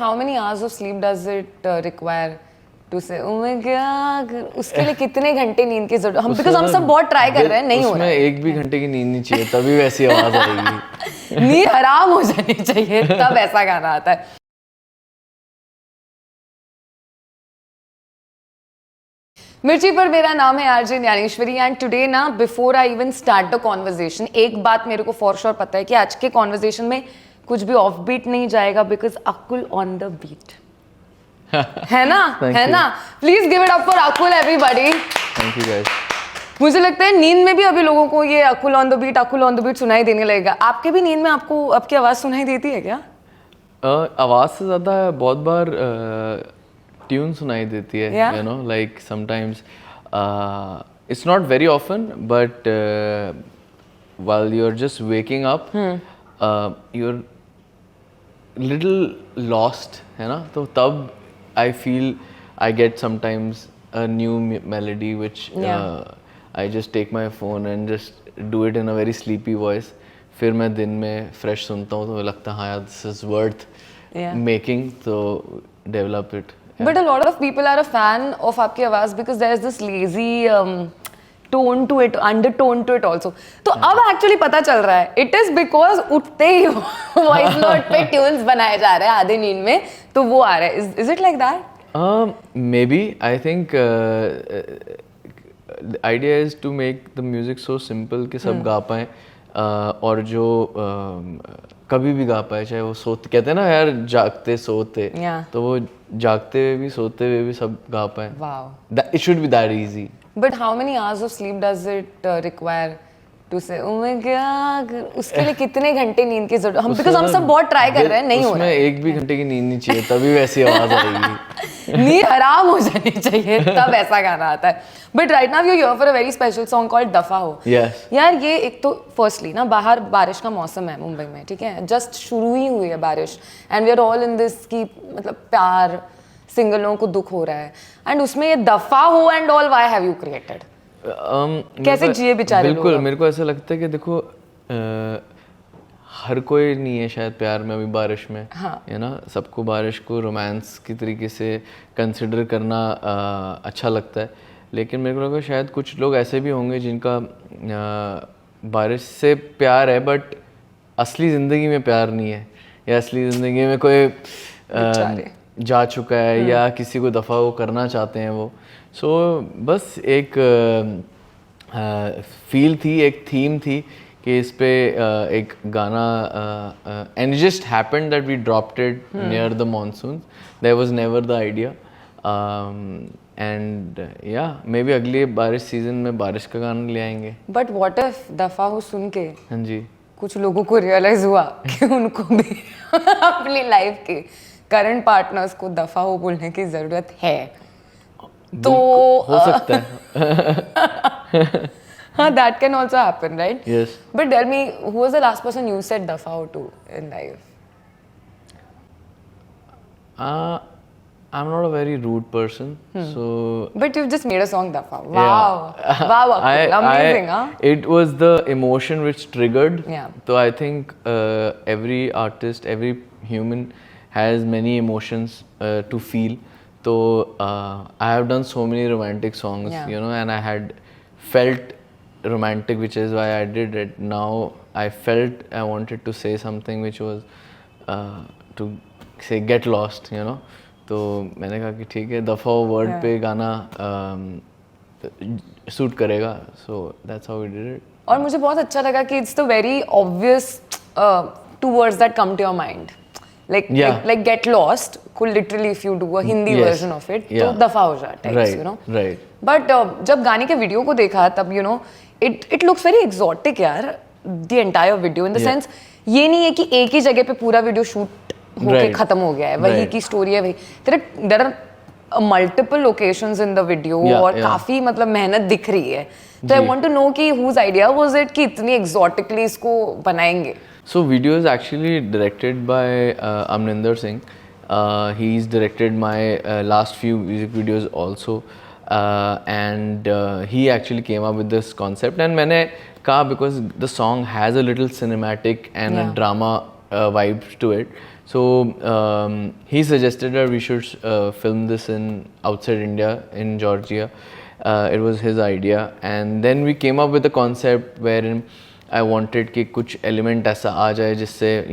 how many hours of sleep does it require to say oh my god? उसके लिए कितने घंटे नींद की जरूरत? हम because हम सब बहुत ट्राई कर रहे हैं, नहीं हो रहा है। उसमें एक भी घंटे की नींद नहीं चाहिए, तभी वैसी आवाज आएगी। नींद हराम हो जानी चाहिए तब ऐसा गाना आता है। मिर्ची पर मेरा नाम है RJ Dnyaneshwari एंड टुडे ना before I even start the conversation एक बात मेरे को फॉर श्योर पता है कि आज के कॉन्वर्जेशन में कुछ भी ऑफ बीट नहीं जाएगा because Akul on the beat है ना है ना। Please give it up for Akul everybody. Thank you guys. मुझे लगता है नींद में भी अभी लोगों को ये अकुल ऑन द बीट सुनाई देने लगेगा। आपके भी नींद में आपको आपकी आवाज सुनाई देती है क्या? आवाज से ज्यादा बहुत बार ट्यून सुनाई देती है, Yeah. you know, like sometimes it's not very often but while you're just waking up you're little lost, है ना, तो तब I feel I get sometimes a new melody which I just take my phone and just do it in a very sleepy voice, फिर मैं दिन में fresh सुनता हूँ तो मुझे लगता है हाँ यार this is worth making, तो develop it. But a lot of people are a fan of आपकी आवाज because there is this lazy tone to it, undertone to it also. तो अब actually पता चल रहा है it is because उठते ही voice note पे tunes बनाए जा रहे हैं आधे नींद में, तो वो आ रहा है। Is it like that? Maybe I think the idea is to make the music so simple कि सब गा पाएं और जो कभी भी गा पाए, चाहे वो सोते, कहते हैं ना यार जागते सोते, तो वो जागते हुए भी सोते हुए भी सब गा पाए। Wow. It should be that easy. But how many hours of sleep does it require to say oh my god? उसके लिए कितने घंटे नींद की जरूरत? हम because हम सब बहुत ट्राई कर रहे हैं, नहीं हो रहा है। उसमें एक भी घंटे की नींद नहीं चाहिए, तभी वैसी आवाज आएगी। नींद हराम हो जानी चाहिए तब ऐसा गाना आता है। But right now you're here for a very special song called Dafa Ho. Yes. यार ये एक तो firstly ना बाहर बारिश का मौसम है मुंबई में, ठीक है, जस्ट शुरू ही हुई है बारिश and we are all in this की मतलब प्यार सिंगलों को दुख हो रहा है and उसमें ये दफा हो and all, why have you created? कैसे जिए बेचारे लोग? बिल्कुल, मेरे को ऐसा लगता है कि देखो हर कोई नहीं है शायद प्यार में अभी बारिश में, है ना, सबको बारिश को रोमांस की तरीके से कंसिडर करना अच्छा लगता है, लेकिन मेरे को लगा शायद कुछ लोग ऐसे भी होंगे जिनका बारिश से प्यार है बट असली ज़िंदगी में प्यार नहीं है, या असली ज़िंदगी में कोई जा चुका है या किसी को दफ़ा वो करना चाहते हैं वो। सो बस एक फील थी, एक थीम थी कि इस पे एक गाना and just happened that we dropped it near the monsoon, there was never the idea and yeah may be अगली बारिश सीजन में बारिश का गाना ले आएंगे। बट व्हाट इफ दफा हो सुन के हाँ जी कुछ लोगों को रियलाइज हुआ कि उनको भी अपनी लाइफ के करंट पार्टनर्स को दफा हो बोलने की जरूरत है, तो हो सकता है। हाँ, that can also happen, right? Yes. But tell me, who was the last person you said dafa ho to in life? I'm not a very rude person, so. But you've just made a song dafa. Wow, wow, Akul. Amazing, huh? It was the emotion which triggered. Yeah. So I think every artist, every human has many emotions to feel. So I have done so many romantic songs, you know, and I had felt romantic, which is why I did it. Now I felt I wanted to say something which was to say get lost, you know. तो मैंने कहा कि ठीक है दफा हो word पे गाना सूट करेगा, so that's how we did it. और मुझे बहुत अच्छा लगा कि it's the very obvious two words that come to your mind, like get lost could literally if you do a Hindi version of it तो दफा हो जाए, right, you know, right. But जब गाने के वीडियो को देखा तब you know it looks very exotic यार, the entire video in the sense ये नहीं है कि एक ही जगह पे पूरा वीडियो शूट होके खत्म हो गया है, वही की स्टोरी है, वही there are multiple locations in the video और काफी मतलब मेहनत दिख रही है, तो I want to know कि whose idea was it कि इतनी exotically इसको बनाएंगे। So video is actually directed by Amrinder Singh. He's directed my last few music videos also, and he actually came up with this concept. And मैंने कहा because the song has a little cinematic and a drama vibe to it. So he suggested that we should film this in outside India, in Georgia. It was his idea, and then we came up with a concept wherein I wanted कि कुछ element ऐसा आ जाए जिससे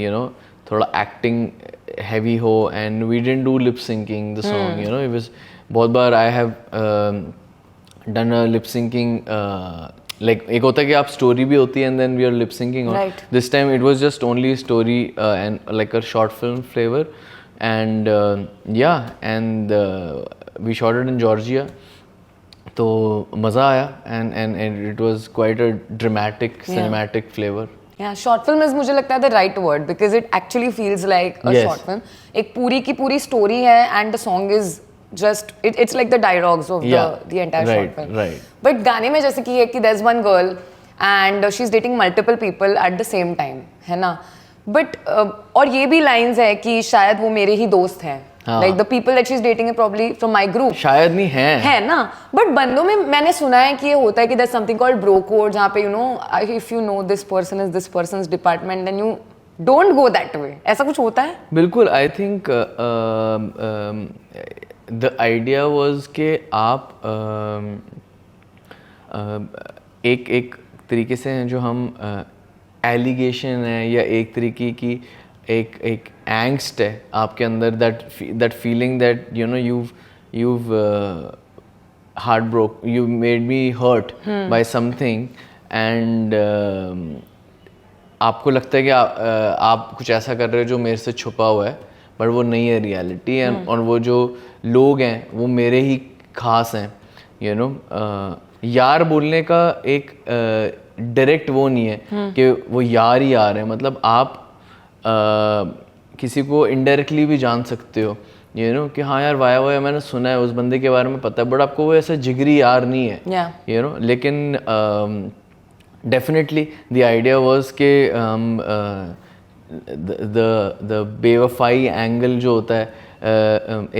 थोड़ा acting heavy हो, and we didn't do lip syncing the song. It was बहुत बार I have done a lip syncing. Like एक होता है कि आप story भी होती है and then we are lip syncing. Right. This time it was just only story and like a short film flavor, and and we shot it in Georgia. तो मज़ा आया, and it was quite a dramatic cinematic flavor. Yeah, short film is मुझे लगता है the right word because it actually feels like a short film. एक पूरी की पूरी story है and the song is just it's like the dialogues of the entire short film. Right. But गाने में जैसे कि है कि there's one girl and she's dating multiple people at the same time, है ना? But और ये भी lines है कि शायद वो मेरे ही दोस्त हैं. Like the people that she's dating are probably from my group. शायद नहीं है ना, but बंदों में मैंने सुना है कि ये होता है कि there's something called bro code जहाँ पे if you know this person is this person's department then you don't go that way. ऐसा कुछ होता है? बिल्कुल. I think the idea was कि आप एक तरीके से हैं जो हम allegation है या एक तरीके की एक angst है आपके अंदर, that feeling that you've heartbroken, you made me hurt by something, and आपको लगता है कि आप कुछ ऐसा कर रहे हो जो मेरे से छुपा हुआ है, बट वो नहीं है रियलिटी है, और वो जो लोग हैं वो मेरे ही खास हैं. यार बोलने का एक डायरेक्ट वो नहीं है कि वो यार ही यार है, मतलब आप किसी को इनडायरेक्टली भी जान सकते हो, कि हाँ यार वाया मैंने सुना है, उस बंदे के बारे में पता है, बट आपको वो ऐसा जिगरी यार नहीं है. लेकिन डेफिनेटली द आइडिया वाज कि द बेवफाई एंगल जो होता है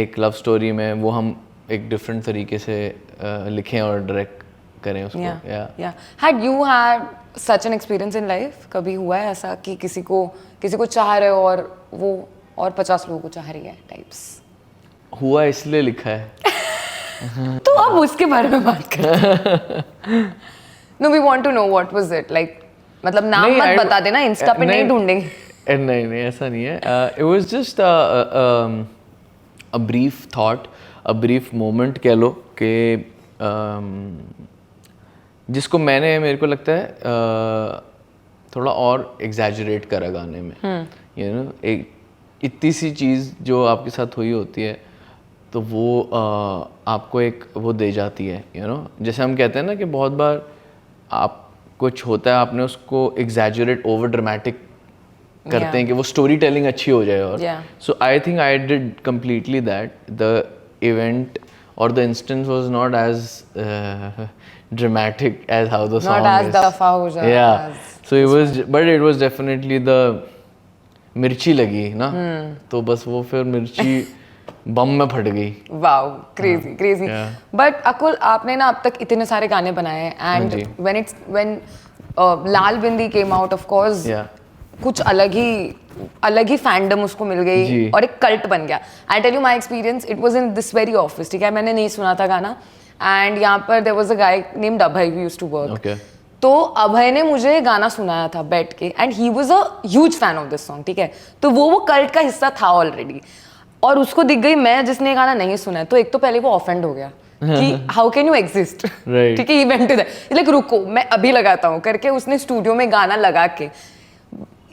एक लव स्टोरी में, वो हम एक डिफरेंट तरीके से लिखें और डायरेक्ट करें उसको. Had you had such an experience in life? कभी हुआ है ऐसा कि किसी को चाह रहे हो और वो और 50 लोगों को चाह रही है टाइप्स? हुआ इसलिए लिखा है. तो अब उसके बारे में बात करते हैं. No, we want to know what was it like. मतलब नाम मत बता देना, इंस्टा पे नहीं ढूंढेंगे. नहीं ऐसा नहीं है. It was just a brief thought, a brief moment कह लो कि जिसको मेरे को लगता है थोड़ा और एग्जैजरेट करा गाने में. एक इतनी सी चीज़ जो आपके साथ हुई होती है तो वो आपको एक वो दे जाती है. जैसे हम कहते हैं ना कि बहुत बार आप कुछ होता है, आपने उसको एग्जैजरेट ओवर ड्रामेटिक करते हैं कि वो स्टोरी टेलिंग अच्छी हो जाए. और so I think I did completely that. The event or the instance was not as dramatic as how the song is. Not as Dafa Ho. Yeah. So it was, but it was definitely the मिर्ची लगी ना, तो बस वो फिर मिर्ची बम में फट गई. Wow, crazy. But Akul, आपने ना अब तक इतने सारे गाने बनाए हैं, and when Lal bindi came out, of course, कुछ अलग ही फैंडम उसको मिल गई और एक कल्ट बन गया. I tell you my experience, it was in this very office, ठीक है, मैंने नहीं सुना था गाना, एंड यहाँ पर there was a guy named Abhay who used to work. तो अभय ने मुझे गाना सुनाया था बैठ के, and he was a huge fan of this song, ठीक है. तो वो कल्ट का हिस्सा था ऑलरेडी, और उसको दिख गई मैं जिसने गाना नहीं सुना है, तो एक तो पहले वो ऑफेंड हो गया कि हाउ कैन यू एग्जिस्ट, ठीक है. He went to that, like रुको मैं अभी लगाता हूँ करके उसने स्टूडियो में गाना लगा के,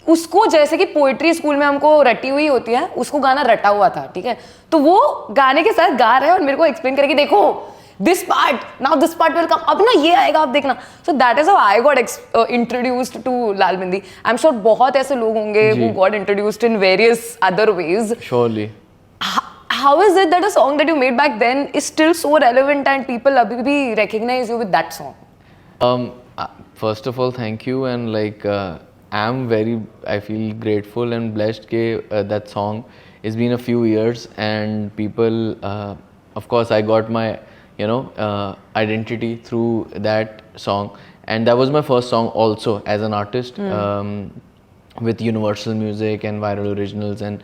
उसको जैसे कि पोएट्री स्कूल में हमको रटी हुई होती है, उसको गाना रटा हुआ था, ठीक है. तो वो गाने के साथ गा रहा है और मेरे को एक्सप्लेन करके, देखो this part, now this part will come, अब ना ये आएगा, आप देखना. So that is how I got introduced to Lal Bindi. I am sure बहुत ऐसे लोग होंगे who got introduced in various other ways. Surely. How is it that a song that you made back then is still so relevant and people abhi bhi recognize you with that song? First of all, thank you, and like I feel grateful and blessed that that song, it's been a few years, and people of course I got my identity through that song, and that was my first song also as an artist. with Universal Music and Viral Originals and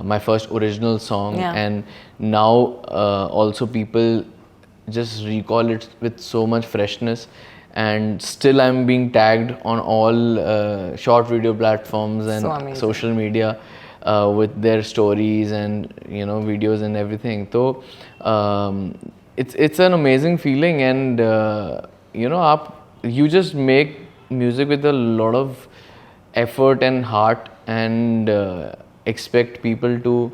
my first original song. Yeah. And now also people just recall it with so much freshness, and still I'm being tagged on all short video platforms and So amazing. social media with their stories and videos and everything. So it's an amazing feeling, and you just make music with a lot of effort and heart, and expect people to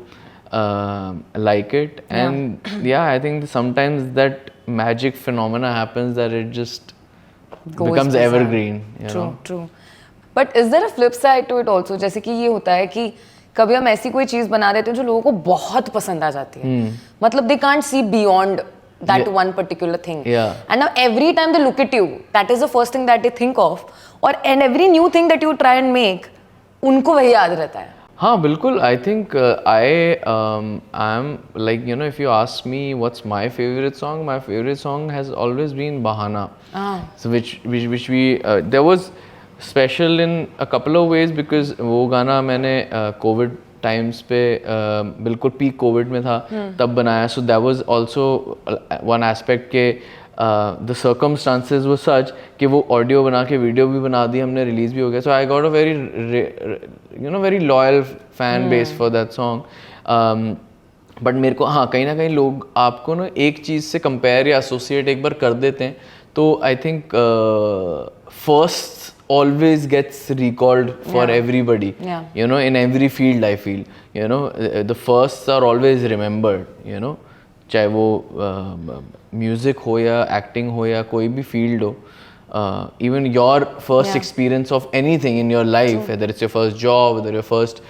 like it. And yeah, I think sometimes that magic phenomena happens that it just Goes becomes to evergreen. True. But is there a flip side to it also? जैसे कि ये होता है कि कभी हम ऐसी कोई चीज बना देते हैं जो लोगों को बहुत पसंद आ जाती है, मतलब they can't see beyond that one particular thing. Yeah. And now every time they look at you, that is the first thing that they think of, and every new thing that you try and make, उनको वही याद रहता है. हाँ बिल्कुल. I think I'm like, if you ask me what's my favorite song has always been Bahana. So which we there was special in a couple of ways, because वो गाना मैंने COVID times पे बिल्कुल peak COVID में था तब बनाया. So that was also one aspect के the circumstances were such कि वो ऑडियो बना के वीडियो भी बना दी हमने, रिलीज भी हो गया. So I got a very loyal fan base for that song. But मेरे को हाँ कहीं ना कहीं लोग आपको ना एक चीज़ से कंपेयर या एसोसिएट एक बार कर देते हैं, तो I think first always gets recalled for everybody. In every field I feel, the firsts are always remembered, चाहे वो म्यूजिक हो या एक्टिंग हो या कोई भी फील्ड हो. Even your first experience of anything in your life, whether it's your first job, whether your first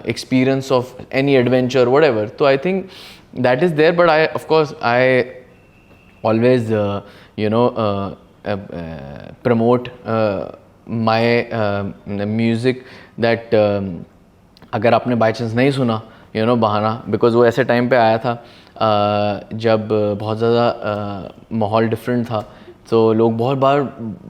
experience of any adventure, whatever. So I think that is there, but of course I always promote my music that अगर आपने by chance नहीं सुना बहाना, because वो ऐसे time पे आया था जब बहुत ज़्यादा माहौल डिफरेंट था, तो लोग बहुत बार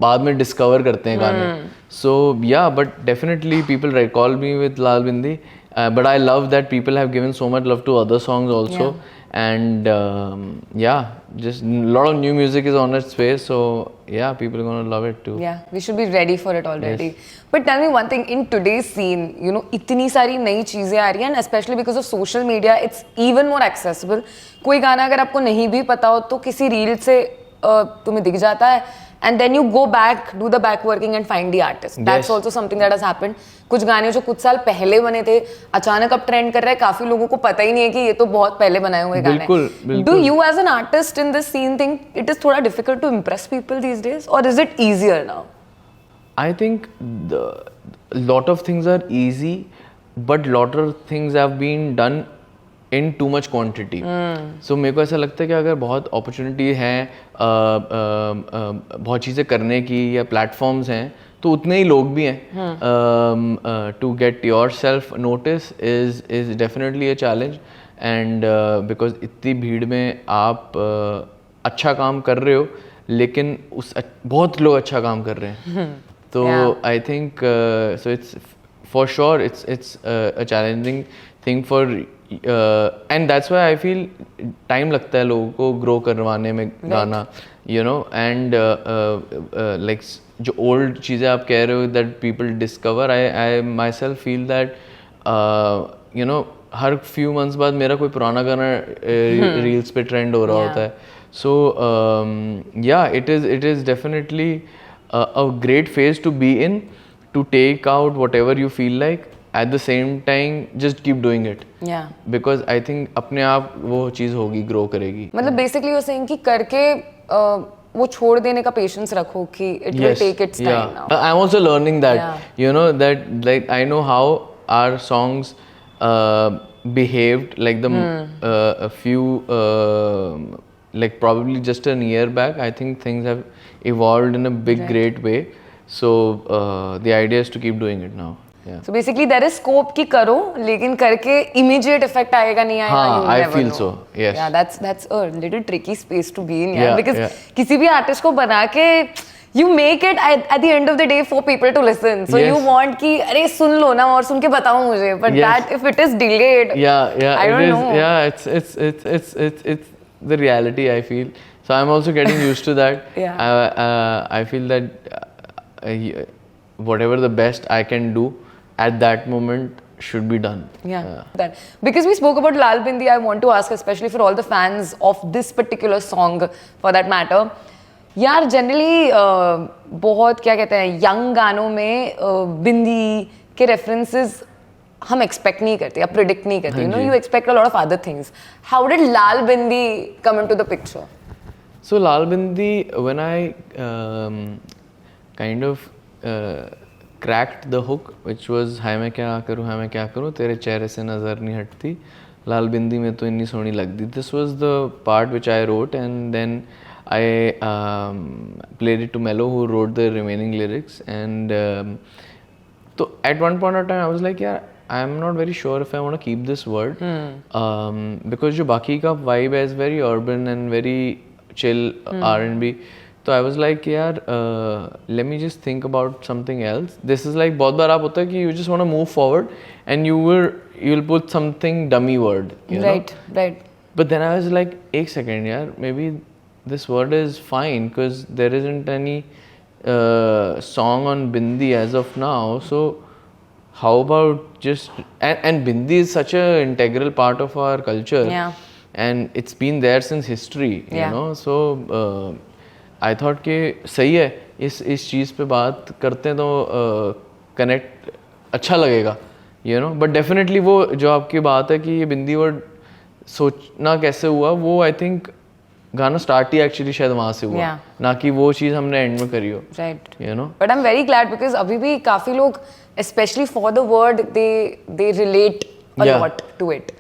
बाद में डिस्कवर करते हैं गाने. So yeah but definitely people recall me with Lal Bindi, but I love that people have given so much love to other songs also. And just a lot of new music is on its way, so yeah, people are going to love it too. Yeah, we should be ready for it already. Yes. But tell me one thing, in today's scene, इतनी सारी नई चीजें आ रही हैं, and especially because of social media, it's even more accessible. कोई गाना अगर आपको नहीं भी पता हो तो किसी रील से तुम्हें दिख जाता है, and then you go back, do the back working and find the artist. That's also something that has happened. कुछ गाने जो कुछ साल पहले बने थे अचानक अब ट्रेंड कर रहे हैं, काफी लोगों को पता ही नहीं है कि ये तो बहुत पहले बनाए हुए गाने हैं. Do you as an artist in this scene think it is थोड़ा difficult to impress people these days, or is it easier now? I think lot of things are easy, but lot of things have been done in too much quantity. So मेरे को ऐसा लगता है कि अगर बहुत opportunity हैं, बहुत चीज़ें करने की या प्लेटफॉर्म्स हैं, तो उतने ही लोग भी हैं. To get yourself notice is definitely a challenge, and because इतनी भीड़ में आप अच्छा काम कर रहे हो, लेकिन बहुत लोग अच्छा काम कर रहे हैं. तो I think so it's for sure it's a challenging thing for and that's why I feel time लगता है लोगों को grow करवाने में गाना, and like जो old चीज़ें आप कह रहे हो that people discover, I myself feel that her few months बाद मेरा कोई पुराना गाना reels पे trend हो रहा होता है. So yeah, it is definitely a great phase to be in, to take out whatever you feel like. At the same time, just keep doing it. Yeah. Because I think अपने आप वो चीज़ होगी, grow करेगी. मतलब basically you're saying कि करके वो छोड़ देने का patience रखो कि it will take its time now. I'm also learning that. That like I know how our songs behaved like a few like probably just a year back. I think things have evolved in a big great way. So the idea is to keep doing it now. Yeah. So basically there is scope कि करो, लेकिन करके immediate effect आएगा नहीं आएगा. हाँ, I feel so. Yes. Yeah, that's a little tricky space to be in. Because किसी भी artist को बना के you make it at the end of the day for people to listen. So Yes. you want कि अरे सुन लो ना और सुन के बताओ मुझे. But Yes. that if it is delayed, Yeah, I it don't is. know. Yeah, it's the reality, I feel. So I'm also getting used to that. Yeah. I feel that whatever the best I can do at that moment should be done. Yeah. That because we spoke about Lal Bindi, I want to ask, especially for all the fans of this particular song, for that matter. यार generally बहुत क्या कहते हैं young गानों में बिंदी के references हम expect नहीं करते या प्रिडिक्ट नहीं करते. You know you expect a lot of other things. How did Lal bindi come into the picture? So Lal Bindi, when I kind of cracked the hook, which was हाय मैं क्या करूँ तेरे चेहरे से नज़र नहीं हटती लाल बिंदी में तो इतनी सोहनी लगती. This was the part which I wrote, and then I played it to Mello, who wrote the remaining lyrics. And so at one point of time, I was like, yeah, I'm not very sure if I want to keep this word, because जो बाकी का vibe is very urban and very chill R&B. So I was like, यार, let me just think about something else. This is like बहुत बार आप होता है कि you just want to move forward and you'll put something dummy word. You know? Right. But then I was like, एक second, यार, maybe this word is fine because there isn't any song on Bindi as of now. So how about just and Bindi is such a integral part of our culture. Yeah. And it's been there since history. You Yeah. know. So I thought कि सही है इस चीज़ पे बात करते हैं तो connect अच्छा लगेगा. You know. But definitely वो जो आपकी बात है कि ये बिंदी वर्ड सोचना कैसे हुआ, वो I think गाना स्टार्ट ही एक्चुअली शायद वहाँ से हुआ, ना कि वो चीज़ हमने एंड में करी हो. Right. You know. But I am very glad because अभी भी काफी लोग specially for the word they relate a lot to it.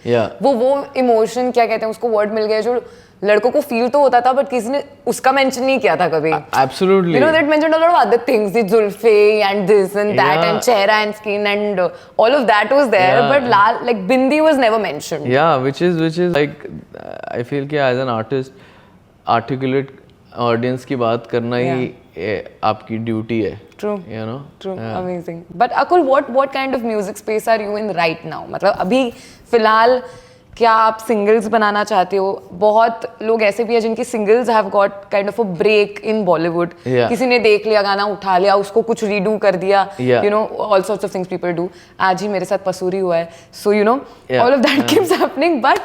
वो इमोशन क्या कहते हैं उसको वर्ड मिल गया जो लड़कों को फील तो होता था बट किसी ने उसका मेंशन नहीं किया था कभी. Absolutely. You know that mentioned a lot of other things, the zulfe and this and that and chehra and skin and all of that was there, but like Bindi was never mentioned. Yeah, which is like I feel कि as an artist articulate audience की बात करना ही आपकी duty है. True. You know. True. Amazing. But Akul, what kind of music space are you in right now? मतलब अभी फिलहाल क्या आप सिंगल्स बनाना चाहते हो? बहुत लोग ऐसे भी हैं जिनकी singles have got kind of a break in Bollywood. किसी ने देख लिया गाना उठा लिया उसको कुछ रीडू कर दिया. You know all sorts of things people do. आज ही मेरे साथ पसूरी हुआ है. So you know all of that keeps happening. But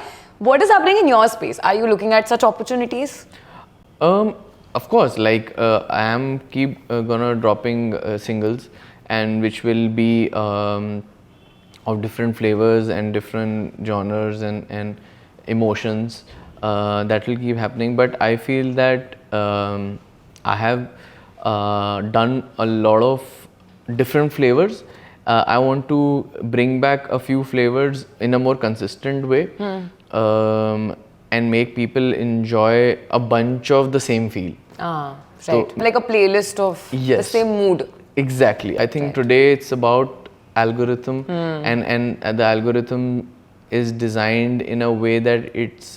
what is happening in your space? Are you looking at such opportunities? Of course, like I am gonna dropping singles, and which will be of different flavors and different genres and emotions. That will keep happening. But I feel that I have done a lot of different flavors. I want to bring back a few flavors in a more consistent way. And make people enjoy a bunch of the same feel. Right. So, like a playlist of the same mood. Exactly. I think today it's about algorithm, and the algorithm is designed in a way that it's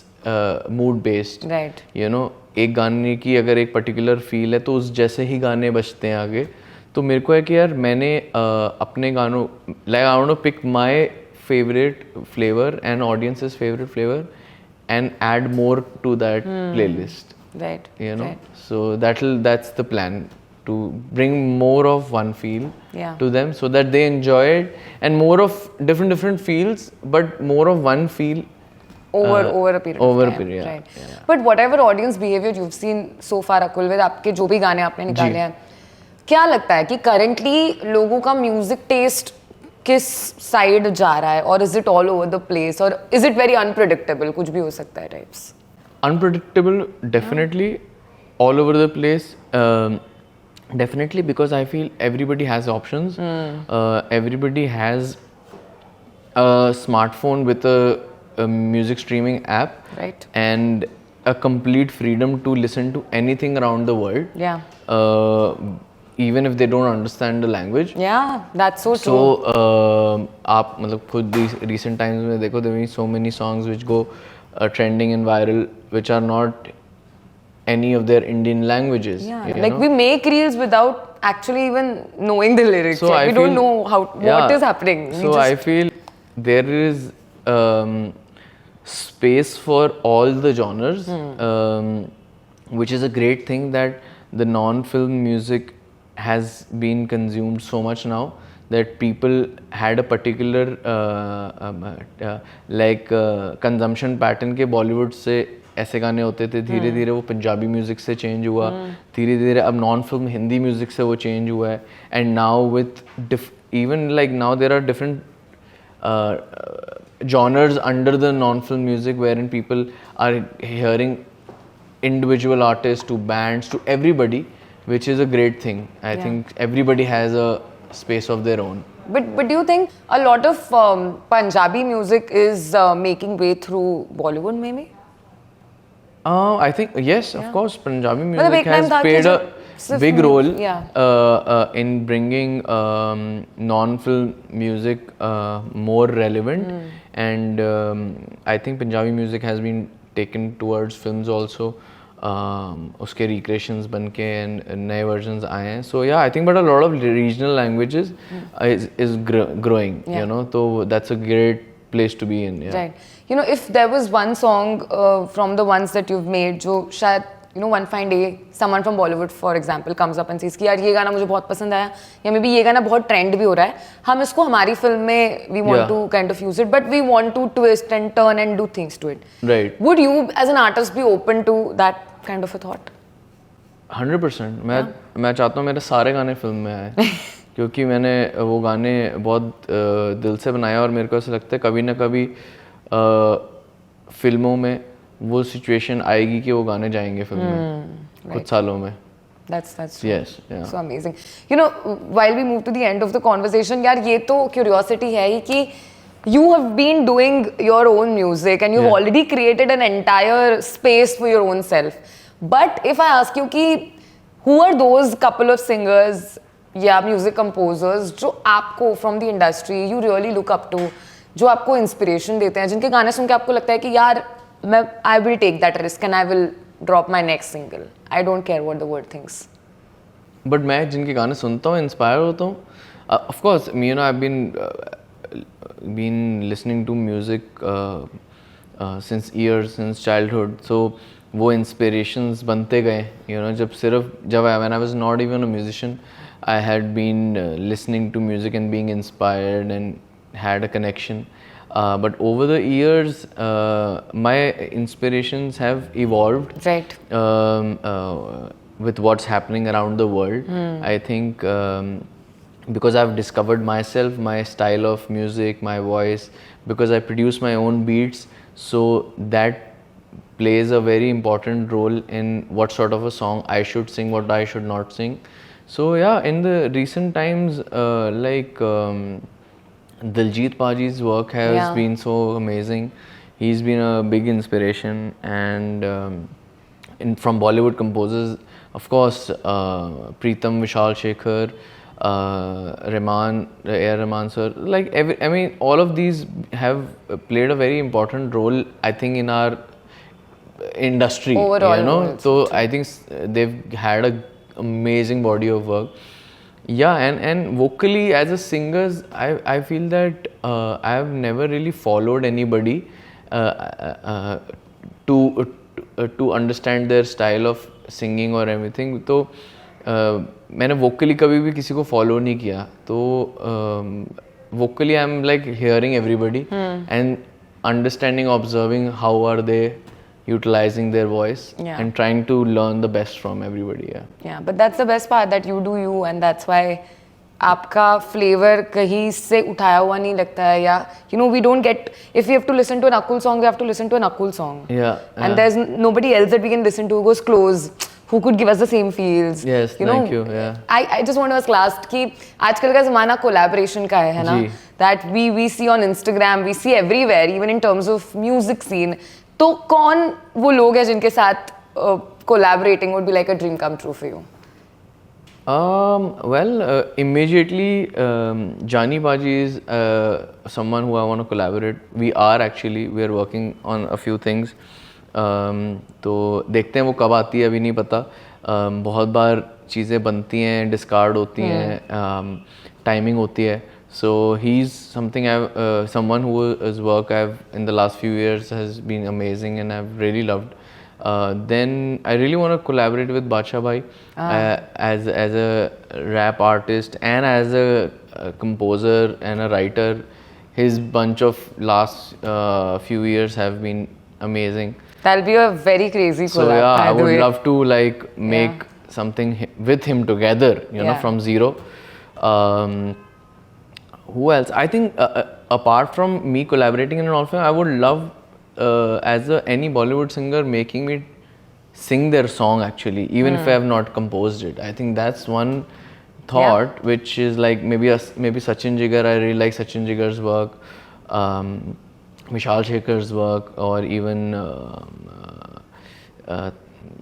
mood based. Right. You know, एक गाने की अगर एक particular feel है तो उस जैसे ही गाने बजते हैं आगे. तो मेरे को है कि यार मैंने अपने गानों like I want to pick my favorite flavor and audience's favorite flavor and add more to that playlist. Right. You know. Right. So that's the plan, to bring more of one feel to them so that they enjoy it, and more of different feels but more of one feel over a period over of time. a period. Right. Yeah. But whatever audience behavior you've seen so far Akul with आपके जो भी गाने आपने निकाले हैं, क्या लगता है कि currently लोगों का music taste किस साइड जा रहा है? और is it all over the place और इज इट वेरी अनप्रेडिक्टेबल? कुछ भी हो सकता है types. Unpredictable, definitely. All over the place, definitely, because I feel everybody has options. Everybody has a smartphone with a music streaming app, right, and a complete freedom to listen to anything around the world. Even if they don't understand the language. Yeah, that's so true. So आप मतलब खुद recent times में देखो, there are so many songs which go trending and viral which are not any of their Indian languages. Yeah, you like know? we make reels without actually even knowing the lyrics. So Like, I we don't feel- know what is happening. We So just, I feel there is space for all the genres, which is a great thing that the non-film music has been consumed so much now that people had a particular consumption pattern के Bollywood से ऐसे गाने होते थे, धीरे धीरे वो Punjabi music से चेंज हुआ, धीरे धीरे अब नॉन फिल्म हिंदी म्यूजिक से वो चेंज हुआ है, and now with even like now there are different genres under the non-film music wherein people are hearing individual artists to bands to everybody, which is a great thing. I think everybody has a space of their own. but do you think a lot of Punjabi music is making way through Bollywood maybe? I think yes, of course, Punjabi मतलब music एक time has था कि played a जब सिर्फ big role yeah. in bringing non-film music more relevant, and I think Punjabi music has been taken towards films also. उसके recreations बन के and नए versions आए हैं. So yeah, I think but a lot of regional languages is growing. Yeah. You know, so that's a great place to be in. Yeah. Right. You know, if there was one song from the ones that you've made, जो शायद you know one fine day someone from Bollywood for example comes up and says कि यार ये गाना मुझे बहुत पसंद आया, या मे बी ये गाना बहुत ट्रेंड भी हो रहा है, हम इसको हमारी फिल्म में we want to kind of use it, but we want to twist and turn and do things to it. Right. Would you as an artist be open to that kind of a thought? 100%. मैं चाहता हूँ मेरे सारे गाने film में आए क्योंकि मैंने वो गाने बहुत दिल से बनाए और मेरे को ऐसा लगता है कभी ना कभी फिल्मों में वो सिचुएशन आएगी कि वो गाने जाएंगे फिल्म में कुछ सालों में. That's yes, yeah. so amazing. You know, while we move to the end of the conversation, यार ये तो curiosity है ही कि you have been doing your own music and you've already created an entire space for your own self. But if I ask you कि who are those couple of singers या music composers जो आपको from the industry you really look up to, जो आपको inspiration देते हैं, जिनके गाने सुन के आपको लगता है कि यार मैं I will take that risk and I will drop my next single. I don't care what the world thinks. But मैं जिनके गाने सुनता हूँ inspire होता हूँ. Of course, you know, I've been listening to music since years, since childhood. So वो inspirations बनते गए. You know, when I was not even a musician, I had been listening to music and being inspired and had a connection. But over the years, my inspirations have evolved. Right. With what's happening around the world. I think because I've discovered myself, my style of music, my voice, because I produce my own beats, so that plays a very important role in what sort of a song I should sing, what I should not sing. So yeah, in the recent times, Diljit Paji's work has been so amazing. He's been a big inspiration, and from Bollywood composers, of course, Preetham, Vishal Shekhar, Rahman, A.R. Rahman sir, like all of these have played a very important role, I think, in our industry. Overall, you know, so I think they've had a amazing body of work. Yeah, and vocally as a singer, I feel that I have never really followed anybody to understand their style of singing or everything. तो मैंने vocally कभी भी किसी को follow नहीं किया. तो vocally I'm like hearing everybody and understanding, observing how are they utilizing their voice and trying to learn the best from everybody. Yeah, but that's the best part, that you do you, and that's why आपका flavor कहीं से उठाया हुआ नहीं लगता है. या you know, we don't get, if we have to listen to an Akul song, we have to listen to an Akul song. And there's nobody else that we can listen to who goes close, who could give us the same feels. Yes, thank you. I just want to ask last कि आजकल का ज़माना collaboration का है ना? That we see on Instagram, we see everywhere, even in terms of music scene. तो कौन वो लोग हैं जिनके साथ collaborating would be like a dream come true for you? Well, immediately, Jani Baji is someone who I want to collaborate. We are working on a few things. तो देखते हैं वो कब आती है, अभी नहीं पता. बहुत बार चीज़ें बनती हैं, डिस्कार्ड होती हैं, टाइमिंग होती है. So he's someone whose work in the last few years has been amazing and I've really loved. Then I really want to collaborate with Baadshah bhai as a rap artist and as a composer and a writer. His bunch of last few years have been amazing. That'll be a very crazy collab. So yeah, by I the would way. love to like make something with him together, you know, from zero. Who else? I think apart from me collaborating in an all film, I would love any Bollywood singer making me sing their song actually, even if I have not composed it. I think that's one thought which is like maybe Sachin Jigar. I really like Sachin Jigar's work, Vishal Shekhar's work, or even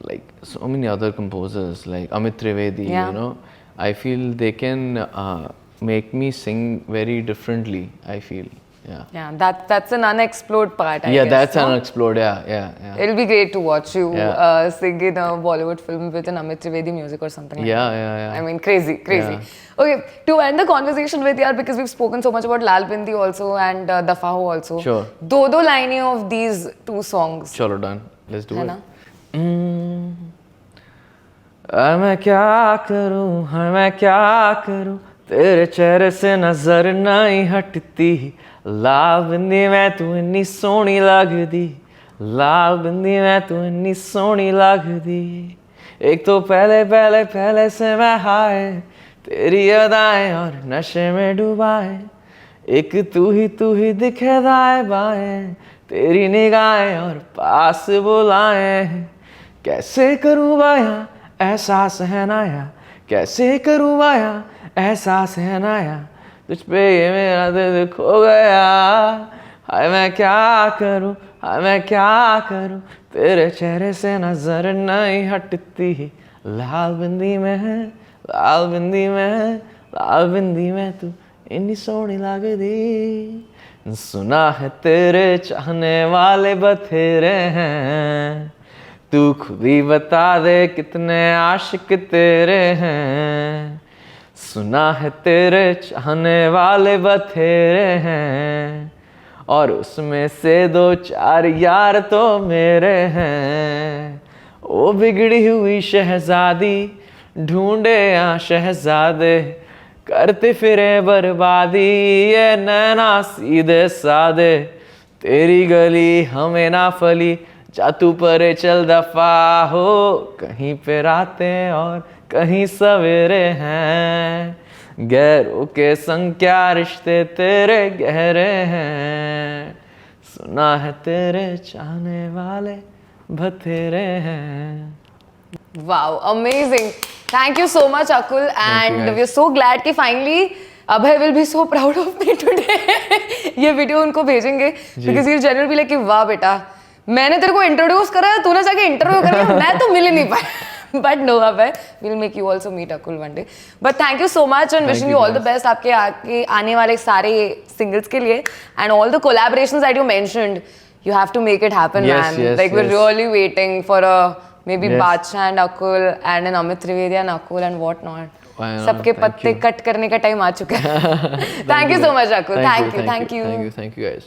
like so many other composers like Amit Trivedi. You know, I feel they can make me sing very differently. I feel, yeah. That's an unexplored part. I guess, that's no? unexplored. Yeah. It'll be great to watch you sing in a Bollywood film with an Amit Trivedi music or something like that. Yeah. I mean, crazy. Yeah. Okay, to end the conversation with yaar, because we've spoken so much about Lal Bindi also and Dafa Ho also. Sure. Do line of these two songs. Chalo, done. Let's do it. Na? मैं क्या करूं तेरे चेहरे से नजर नहीं हटती. लाल बिंदी में तू इन्नी सोहनी लगदी. लाल बिंदी में तू इन्नी सोहनी लगदी. एक तो पहले से मैं हाय तेरी अदाएं और नशे में डूबाए. एक तू ही दिखे दाएं बाएं. तेरी निगाहें और पास बुलाए. कैसे करूं बाया एहसास है नाया. कैसे करूं बाया एहसास है नाया. तुझ पे ये मेरा दिल खो गया. हाय मैं क्या करूं तेरे चेहरे से नजर नहीं हटती. लाल बिंदी में तू इन्नी सोहनी लगदी. सुना है तेरे चाहने वाले बथेरे हैं. तू खुद ही बता दे कितने आशिक तेरे हैं. सुना है तेरे चाहने वाले बथेरे हैं. और उसमें से 2-4 यार तो मेरे हैं. ओ बिगड़ी हुई शहजादी ढूंढे यहाँ शहजादे. करते फिरे बर्बादी ये नैना सीधे सादे. तेरी गली हमें ना फली जा तू परे चल दफा हो. कहीं पे रातें और कहीं सवेरे हैं. गैरों के संग क्या रिश्ते तेरे गहरे हैं. सुना है तेरे चाहने वाले बथेरे हैं. Wow, amazing. Thank you so much, Akul. And we're so glad कि finally Abhay will be so proud of me today. ये वीडियो उनको भेजेंगे because he'll generally be like कि वाह बेटा मैंने तेरे को इंट्रोड्यूस करा तूने जाके इंटरव्यू कर लिया. मैं तो मिल ही नहीं पाया. But no, Abhay, we'll make you also meet Akul one day. But thank you so much and wishing you all the best आपके आने वाले सारे singles के लिए and all the collaborations that you mentioned. You have to make it happen, man. Like we're really waiting for a maybe Baadshah and Akul and an Amit Trivedi and Akul and what not. सबके पत्ते cut करने का time आ चुका है. Thank you so much, Akul. Thank you. Thank you guys.